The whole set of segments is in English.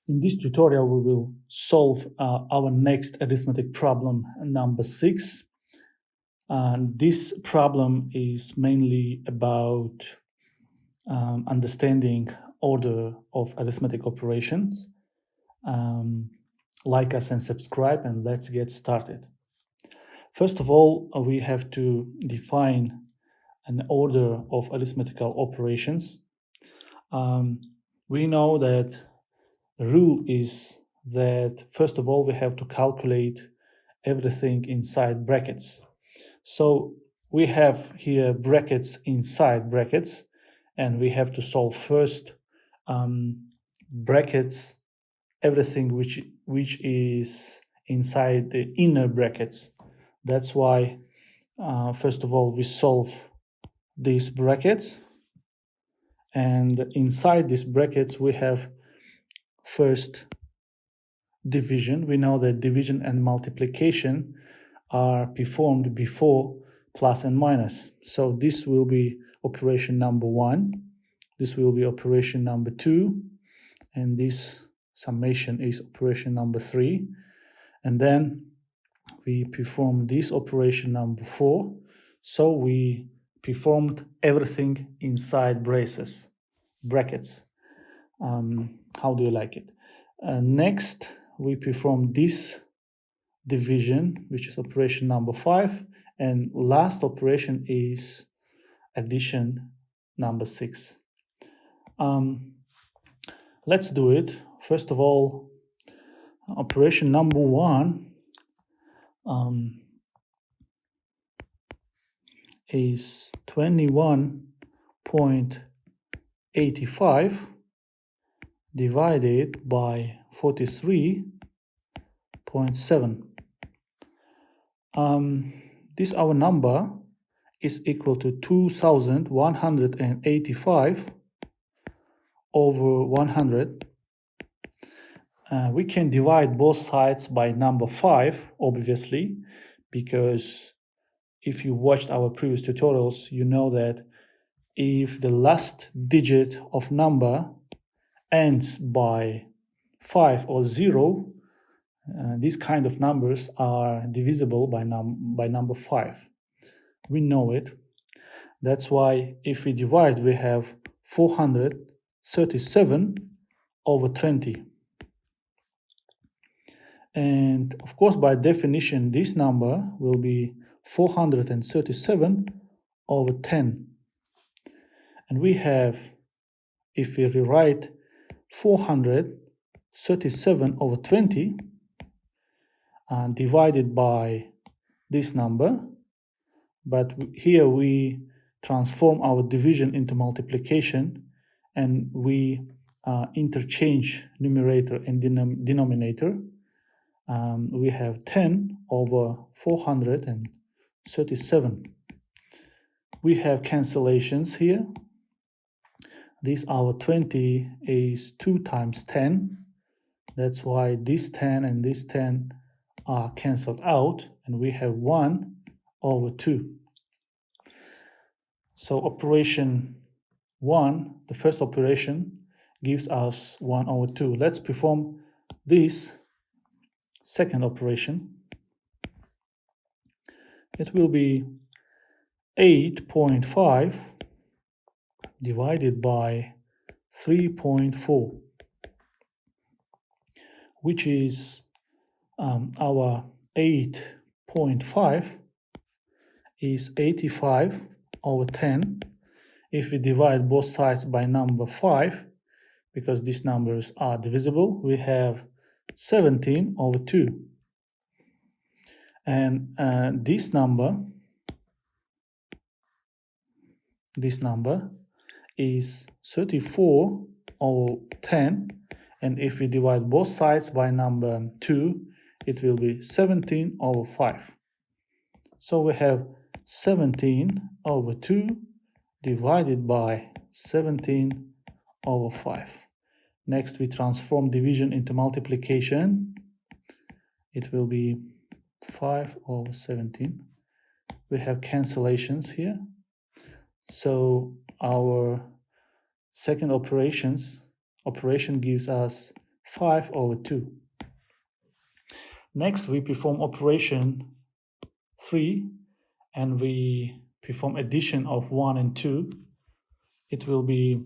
In this tutorial, we will solve our next arithmetic problem, number 6. This problem is mainly about understanding order of arithmetic operations. Like us and subscribe, and let's get started. First of all, we have to define an order of arithmetical operations. We know that the rule is that, first of all, we have to calculate everything inside brackets. So we have here brackets inside brackets, and we have to solve first brackets, everything which is inside the inner brackets. That's why, first of all, we solve these brackets, and inside these brackets we have first division. We know that division and multiplication are performed before plus and minus. So this will be operation number 1. This will be operation number 2. And this summation is operation number 3. And then we perform this operation number 4. So we performed everything inside brackets. How do you like it? Next, we perform this division, which is operation number 5, and last operation is addition number 6. Let's do it. First of all, operation number 1 is 21.85 divided by 43.7. This our number is equal to 2185 over 100. We can divide both sides by number 5, obviously, because if you watched our previous tutorials, you know that if the last digit of number ends by 5 or 0, these kind of numbers are divisible by number 5. We know it. That's why if we divide, we have 437 over 20. And of course, by definition, this number will be 437 over 10. And we have, if we rewrite 437 over 20 divided by this number, but here we transform our division into multiplication, and we interchange numerator and denominator. We have 10 over 437. We have cancellations here. This our 20 is 2 times 10. That's why this 10 and this 10 are cancelled out, and we have 1 over 2. So operation 1, the first operation, gives us 1 over 2. Let's perform this second operation. It will be 8.5 divided by 3.4, which is our 8.5 is 85 over 10. If we divide both sides by number 5, because these numbers are divisible, we have 17 over 2. And this number is 34 over 10. And if we divide both sides by number 2, it will be 17 over 5. So we have 17 over 2 divided by 17 over 5. Next, we transform division into multiplication. It will be 5 over 17. We have cancellations here. So our second operation gives us 5/2. Next, we perform operation 3, and we perform addition of 1 and 2. It will be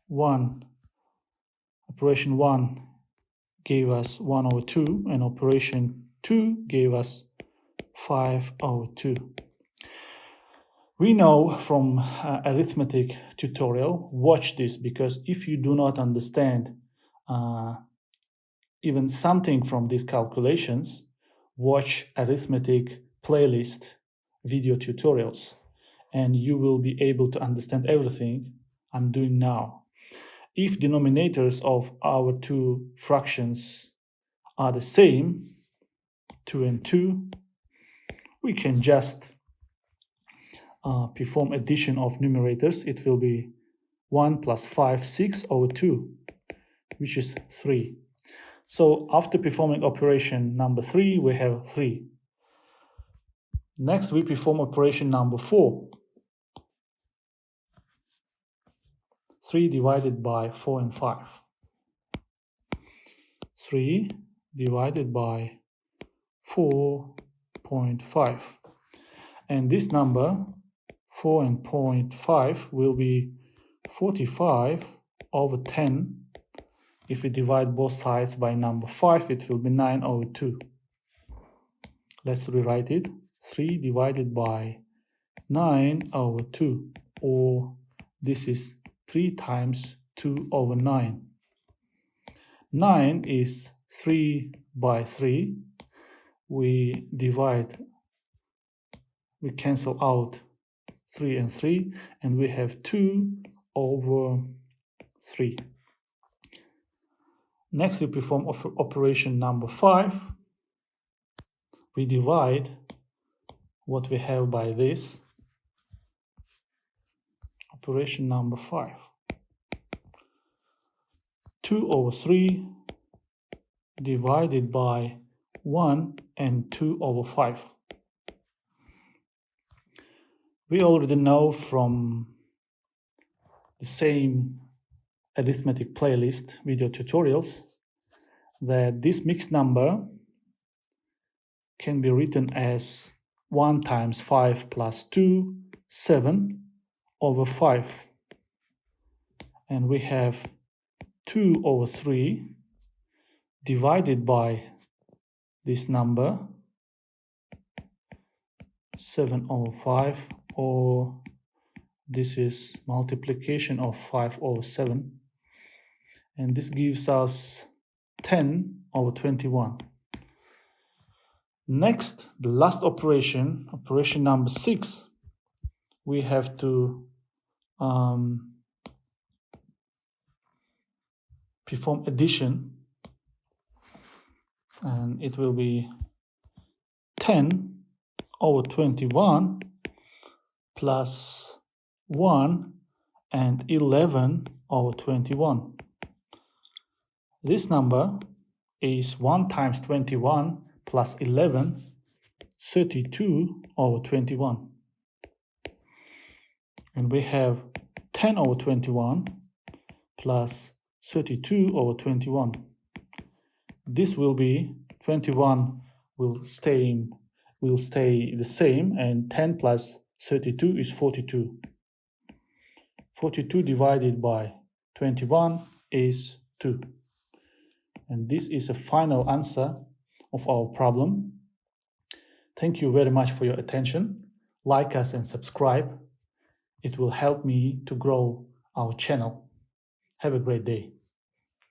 1. Operation 1 gave us 1/2, and operation 2 gave us 5/2. We know from arithmetic tutorial, watch this, because if you do not understand even something from these calculations, watch arithmetic playlist video tutorials, and you will be able to understand everything I'm doing now. If denominators of our two fractions are the same, 2 and 2, we can just perform addition of numerators. It will be 1 plus 5, 6/2, which is 3. So after performing operation number 3, we have 3. Next, we perform operation number 4. 3 divided by 4 and 5. 3 divided by 4.5. And this number, 4.5, will be 45/10. If we divide both sides by number 5, it will be 9/2. Let's rewrite it. 3 divided by 9/2, or this is 3 times 2/9. 9 is 3 by 3. We cancel out 3 and 3, and we have 2/3. Next, we perform operation number 5. We divide what we have by this. Operation number 5. 2/3 divided by 1 and 2/5. We already know from the same arithmetic playlist video tutorials that this mixed number can be written as 1 times 5 plus 2, 7/5. And we have 2/3 divided by this number, 7/5, or this is multiplication of 5/7. And this gives us 10/21. Next, the last operation, operation number 6, we have to perform addition, and it will be 10/21 plus 1 and 11/21. This number is 1 times 21 plus 11, 32/21. And we have 10/21 plus 32/21. This will be 21 will stay the same, and 10 plus 32 is 42. 42 divided by 21 is 2. And this is a final answer of our problem. Thank you very much for your attention. Like us and subscribe. It will help me to grow our channel. Have a great day.